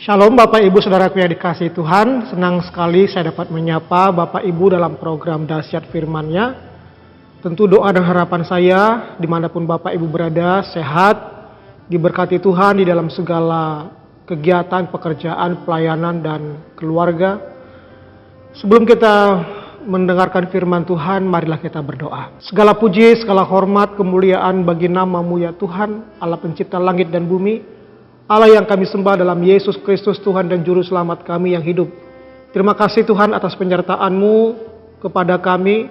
Shalom Bapak Ibu Saudaraku yang dikasihi Tuhan. Senang sekali saya dapat menyapa Bapak Ibu dalam program Dahsyat Firman-Nya. Tentu doa dan harapan saya dimanapun Bapak Ibu berada, sehat, diberkati Tuhan di dalam segala kegiatan, pekerjaan, pelayanan, dan keluarga. Sebelum kita mendengarkan firman Tuhan, marilah kita berdoa. Segala puji, segala hormat, kemuliaan bagi nama-Mu ya Tuhan, Allah pencipta langit dan bumi, Allah yang kami sembah dalam Yesus Kristus Tuhan dan Juru Selamat kami yang hidup. Terima kasih Tuhan atas penyertaan-Mu kepada kami.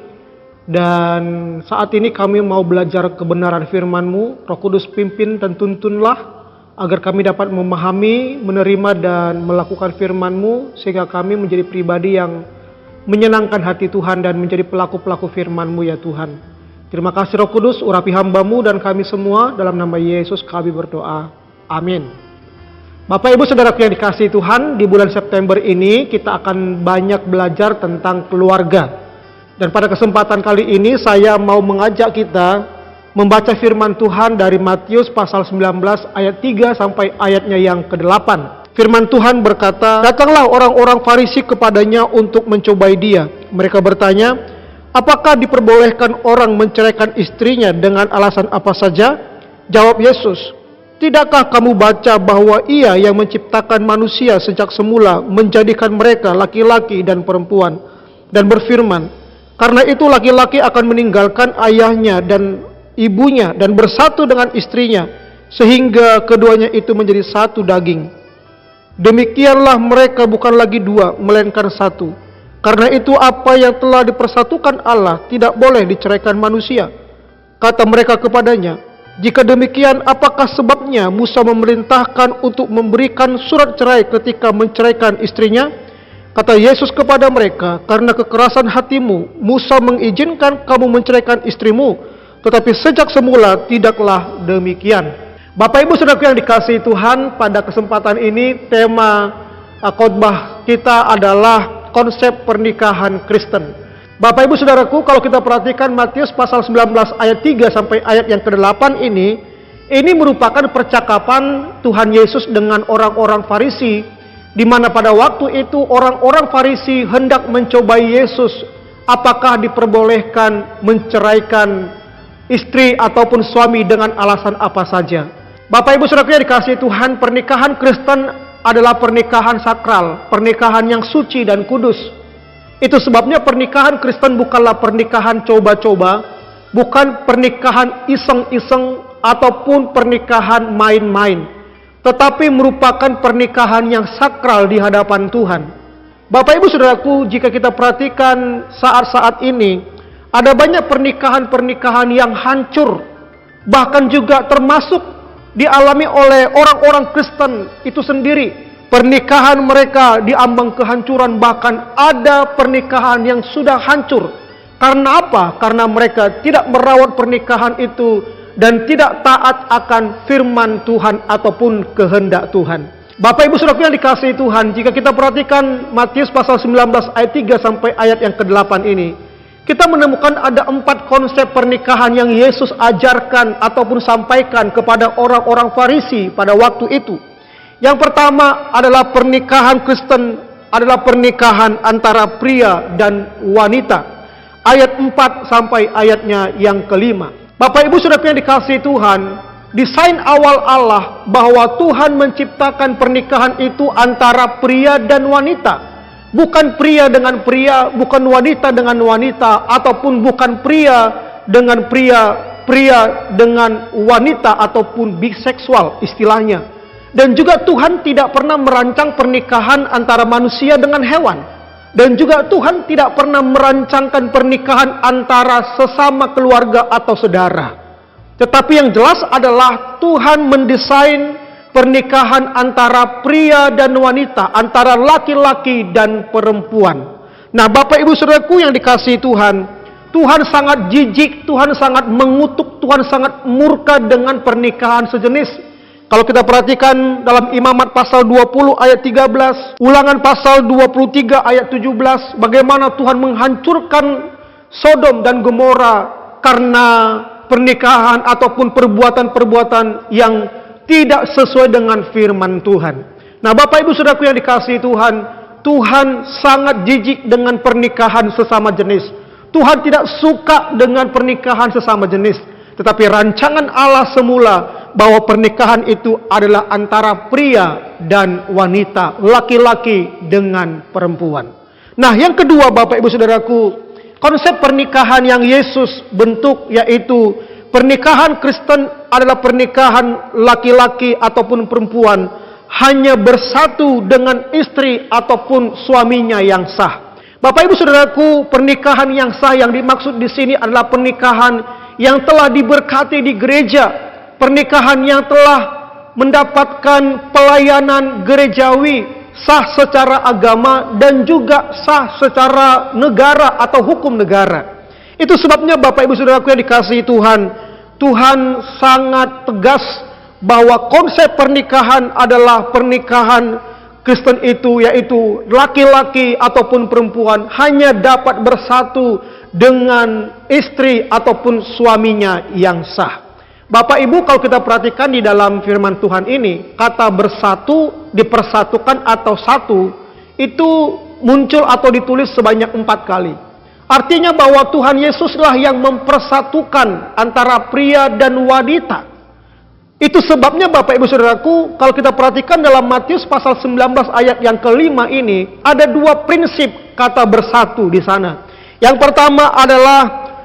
Dan saat ini kami mau belajar kebenaran firman-Mu. Roh Kudus pimpin dan tuntunlah agar kami dapat memahami, menerima dan melakukan firman-Mu. Sehingga kami menjadi pribadi yang menyenangkan hati Tuhan dan menjadi pelaku-pelaku firman-Mu ya Tuhan. Terima kasih Roh Kudus, urapi hamba-Mu dan kami semua. Dalam nama Yesus kami berdoa. Amin. Bapak Ibu Saudaraku yang dikasihi Tuhan, di bulan September ini kita akan banyak belajar tentang keluarga. Dan pada kesempatan kali ini saya mau mengajak kita membaca firman Tuhan dari Matius pasal 19 ayat 3 sampai ayatnya yang ke-8. Firman Tuhan berkata, "Datanglah orang-orang Farisi kepadanya untuk mencobai dia. Mereka bertanya, apakah diperbolehkan orang menceraikan istrinya dengan alasan apa saja?" Jawab Yesus, "Tidakkah kamu baca bahwa Ia yang menciptakan manusia sejak semula menjadikan mereka laki-laki dan perempuan, dan berfirman, karena itu laki-laki akan meninggalkan ayahnya dan ibunya dan bersatu dengan istrinya, sehingga keduanya itu menjadi satu daging. Demikianlah mereka bukan lagi dua, melainkan satu. Karena itu apa yang telah dipersatukan Allah tidak boleh diceraikan manusia." Kata mereka kepadanya, "Jika demikian, apakah sebabnya Musa memerintahkan untuk memberikan surat cerai ketika menceraikan istrinya?" Kata Yesus kepada mereka, "Karena kekerasan hatimu, Musa mengizinkan kamu menceraikan istrimu, tetapi sejak semula tidaklah demikian." Bapak Ibu Saudaraku yang dikasihi Tuhan, pada kesempatan ini tema khotbah kita adalah konsep pernikahan Kristen. Bapak Ibu Saudaraku, kalau kita perhatikan Matius pasal 19 ayat 3 sampai ayat yang ke-8 ini merupakan percakapan Tuhan Yesus dengan orang-orang Farisi, di mana pada waktu itu orang-orang Farisi hendak mencobai Yesus, apakah diperbolehkan menceraikan istri ataupun suami dengan alasan apa saja. Bapak Ibu Saudaraku yang dikasihi Tuhan, pernikahan Kristen adalah pernikahan sakral, pernikahan yang suci dan kudus. Itu sebabnya pernikahan Kristen bukanlah pernikahan coba-coba, bukan pernikahan iseng-iseng ataupun pernikahan main-main, tetapi merupakan pernikahan yang sakral di hadapan Tuhan. Bapak Ibu Saudaraku, jika kita perhatikan saat-saat ini, ada banyak pernikahan-pernikahan yang hancur, bahkan juga termasuk dialami oleh orang-orang Kristen itu sendiri. Pernikahan mereka diambang kehancuran, bahkan ada pernikahan yang sudah hancur. Karena apa? Karena mereka tidak merawat pernikahan itu dan tidak taat akan firman Tuhan ataupun kehendak Tuhan. Bapak Ibu Saudaraku yang dikasihi Tuhan, jika kita perhatikan Matius pasal 19 ayat 3 sampai ayat yang ke-8 ini, kita menemukan ada 4 konsep pernikahan yang Yesus ajarkan ataupun sampaikan kepada orang-orang Farisi pada waktu itu. Yang pertama adalah pernikahan Kristen adalah pernikahan antara pria dan wanita. Ayat 4 sampai ayatnya yang ke-5. Bapak Ibu Saudara yang dikasihi Tuhan, desain awal Allah bahwa Tuhan menciptakan pernikahan itu antara pria dan wanita. Bukan pria dengan pria, bukan wanita dengan wanita, ataupun bukan pria dengan pria, pria dengan wanita ataupun biseksual istilahnya. Dan juga Tuhan tidak pernah merancang pernikahan antara manusia dengan hewan. Dan juga Tuhan tidak pernah merancangkan pernikahan antara sesama keluarga atau saudara. Tetapi yang jelas adalah Tuhan mendesain pernikahan antara pria dan wanita, antara laki-laki dan perempuan. Nah, Bapak Ibu Saudaraku yang dikasihi Tuhan, Tuhan sangat jijik, Tuhan sangat mengutuk, Tuhan sangat murka dengan pernikahan sejenis. Kalau kita perhatikan dalam Imamat pasal 20 ayat 13, Ulangan pasal 23 ayat 17, bagaimana Tuhan menghancurkan Sodom dan Gomora karena pernikahan ataupun perbuatan-perbuatan yang tidak sesuai dengan firman Tuhan. Nah, Bapak Ibu Saudaraku yang dikasihi Tuhan, Tuhan sangat jijik dengan pernikahan sesama jenis. Tuhan tidak suka dengan pernikahan sesama jenis. Tetapi rancangan Allah semula bahwa pernikahan itu adalah antara pria dan wanita, laki-laki dengan perempuan. Nah, yang kedua Bapak Ibu Saudaraku, konsep pernikahan yang Yesus bentuk yaitu pernikahan Kristen adalah pernikahan laki-laki ataupun perempuan hanya bersatu dengan istri ataupun suaminya yang sah. Bapak Ibu Saudaraku, pernikahan yang sah yang dimaksud di sini adalah pernikahan yang telah diberkati di gereja, pernikahan yang telah mendapatkan pelayanan gerejawi, sah secara agama dan juga sah secara negara atau hukum negara. Itu sebabnya Bapak Ibu Saudaraku yang dikasihi Tuhan, Tuhan sangat tegas bahwa konsep pernikahan adalah pernikahan Kristen itu yaitu laki-laki ataupun perempuan hanya dapat bersatu dengan istri ataupun suaminya yang sah. Bapak Ibu, kalau kita perhatikan di dalam firman Tuhan ini, kata bersatu, dipersatukan atau satu itu muncul atau ditulis sebanyak 4 kali. Artinya bahwa Tuhan Yesuslah yang mempersatukan antara pria dan wanita. Itu sebabnya Bapak Ibu Saudaraku, kalau kita perhatikan dalam Matius pasal 19 ayat yang kelima ini, ada 2 prinsip kata bersatu di sana. Yang pertama adalah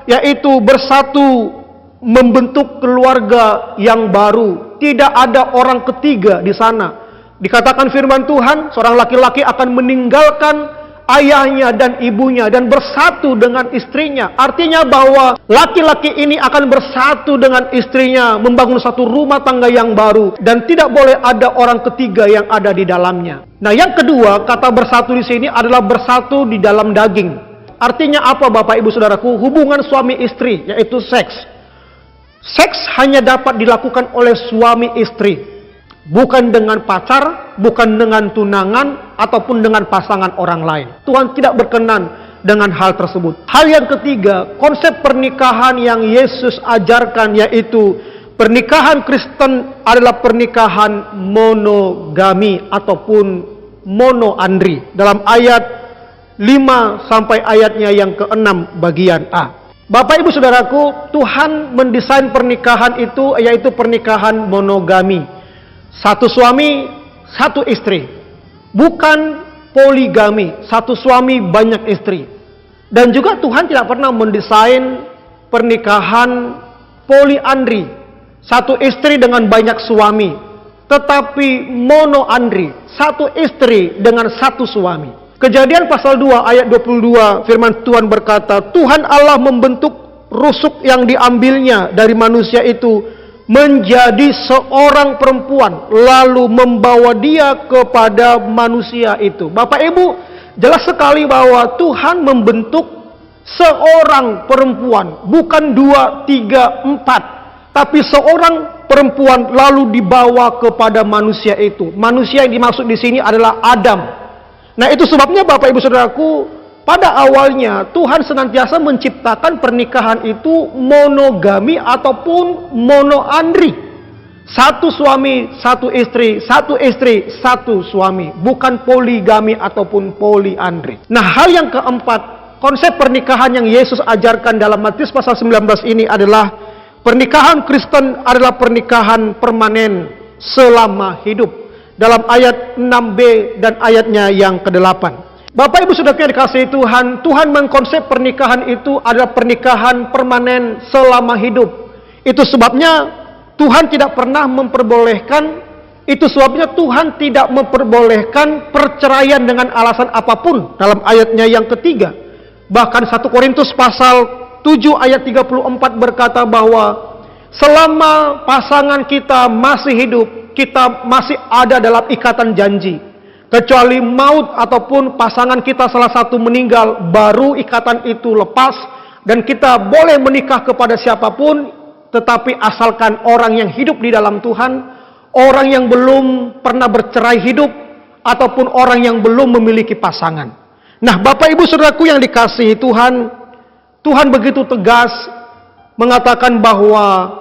yaitu bersatu membentuk keluarga yang baru. Tidak ada orang ketiga di sana. Dikatakan firman Tuhan, seorang laki-laki akan meninggalkan ayahnya dan ibunya dan bersatu dengan istrinya. Artinya bahwa laki-laki ini akan bersatu dengan istrinya, membangun satu rumah tangga yang baru dan tidak boleh ada orang ketiga yang ada di dalamnya. Nah, yang kedua, kata bersatu di sini adalah bersatu di dalam daging. Artinya apa Bapak Ibu Saudaraku? Hubungan suami istri, yaitu seks. Seks hanya dapat dilakukan oleh suami istri. Bukan dengan pacar, bukan dengan tunangan, ataupun dengan pasangan orang lain. Tuhan tidak berkenan dengan hal tersebut. Hal yang ketiga, konsep pernikahan yang Yesus ajarkan yaitu pernikahan Kristen adalah pernikahan monogami ataupun monoandri. Dalam ayat 5 sampai ayatnya yang ke-6 bagian A. Bapak Ibu Saudaraku, Tuhan mendesain pernikahan itu yaitu pernikahan monogami. Satu suami, satu istri. Bukan poligami, satu suami, banyak istri. Dan juga Tuhan tidak pernah mendesain pernikahan poliandri. Satu istri dengan banyak suami. Tetapi monoandri, satu istri dengan satu suami. Kejadian pasal 2 ayat 22 firman Tuhan berkata, Tuhan Allah membentuk rusuk yang diambilnya dari manusia itu menjadi seorang perempuan, lalu membawa dia kepada manusia itu. Bapak Ibu, jelas sekali bahwa Tuhan membentuk seorang perempuan, bukan 2, 3, 4, tapi seorang perempuan lalu dibawa kepada manusia itu. Manusia yang dimaksud di sini adalah Adam. Nah, itu sebabnya Bapak Ibu Saudaraku, pada awalnya Tuhan senantiasa menciptakan pernikahan itu monogami ataupun monoandri. Satu suami, satu istri, satu istri, satu suami. Bukan poligami ataupun poliandri. Nah, hal yang keempat, konsep pernikahan yang Yesus ajarkan dalam Matius pasal 19 ini adalah pernikahan Kristen adalah pernikahan permanen selama hidup. Dalam ayat 6b dan ayatnya yang ke-8. Bapak Ibu Saudara yang dikasihi Tuhan, Tuhan mengkonsep pernikahan itu adalah pernikahan permanen selama hidup. Itu sebabnya Tuhan tidak pernah memperbolehkan, itu sebabnya Tuhan tidak memperbolehkan perceraian dengan alasan apapun dalam ayatnya yang ketiga. Bahkan 1 Korintus pasal 7 ayat 34 berkata bahwa selama pasangan kita masih hidup, kita masih ada dalam ikatan janji. Kecuali maut ataupun pasangan kita salah satu meninggal, baru ikatan itu lepas. Dan kita boleh menikah kepada siapapun, tetapi asalkan orang yang hidup di dalam Tuhan, orang yang belum pernah bercerai hidup, ataupun orang yang belum memiliki pasangan. Nah, Bapak Ibu Saudaraku yang dikasihi Tuhan, Tuhan begitu tegas mengatakan bahwa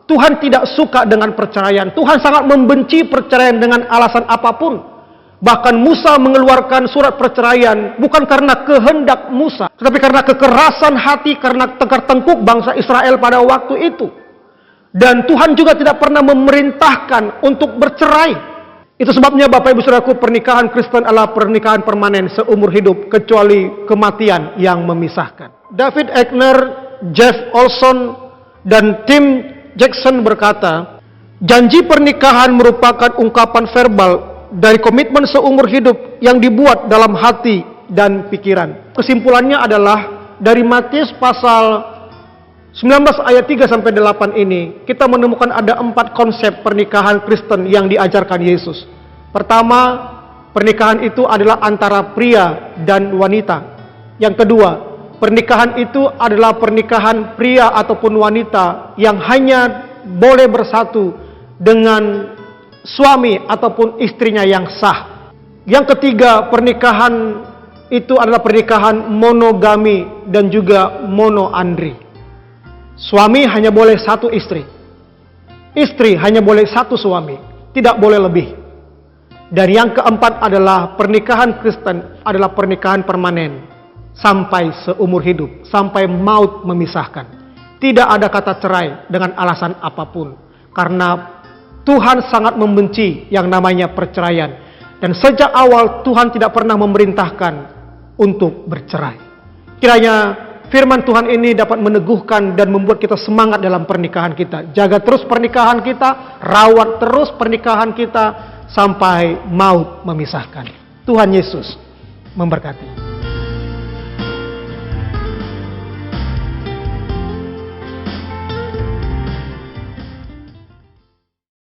Tuhan tidak suka dengan perceraian. Tuhan sangat membenci perceraian dengan alasan apapun. Bahkan Musa mengeluarkan surat perceraian bukan karena kehendak Musa, tetapi karena kekerasan hati, karena tengkar-tengkuk bangsa Israel pada waktu itu. Dan Tuhan juga tidak pernah memerintahkan untuk bercerai. Itu sebabnya Bapak Ibu Saudaraku, pernikahan Kristen adalah pernikahan permanen seumur hidup, kecuali kematian yang memisahkan. David Egner, Jeff Olson, dan Tim Jackson berkata, janji pernikahan merupakan ungkapan verbal dari komitmen seumur hidup yang dibuat dalam hati dan pikiran. Kesimpulannya adalah dari Matius pasal 19 ayat 3 sampai 8 ini kita menemukan ada 4 konsep pernikahan Kristen yang diajarkan Yesus. Pertama, pernikahan itu adalah antara pria dan wanita. Yang kedua, pernikahan itu adalah pernikahan pria ataupun wanita yang hanya boleh bersatu dengan suami ataupun istrinya yang sah. Yang ketiga, pernikahan itu adalah pernikahan monogami dan juga monoandri. Suami hanya boleh satu istri. Istri hanya boleh satu suami, tidak boleh lebih. Dan yang keempat adalah pernikahan Kristen adalah pernikahan permanen sampai seumur hidup, sampai maut memisahkan. Tidak ada kata cerai dengan alasan apapun, karena Tuhan sangat membenci yang namanya perceraian. Dan sejak awal Tuhan tidak pernah memerintahkan untuk bercerai. Kiranya firman Tuhan ini dapat meneguhkan dan membuat kita semangat dalam pernikahan kita. Jaga terus pernikahan kita, rawat terus pernikahan kita sampai maut memisahkan. Tuhan Yesus memberkati.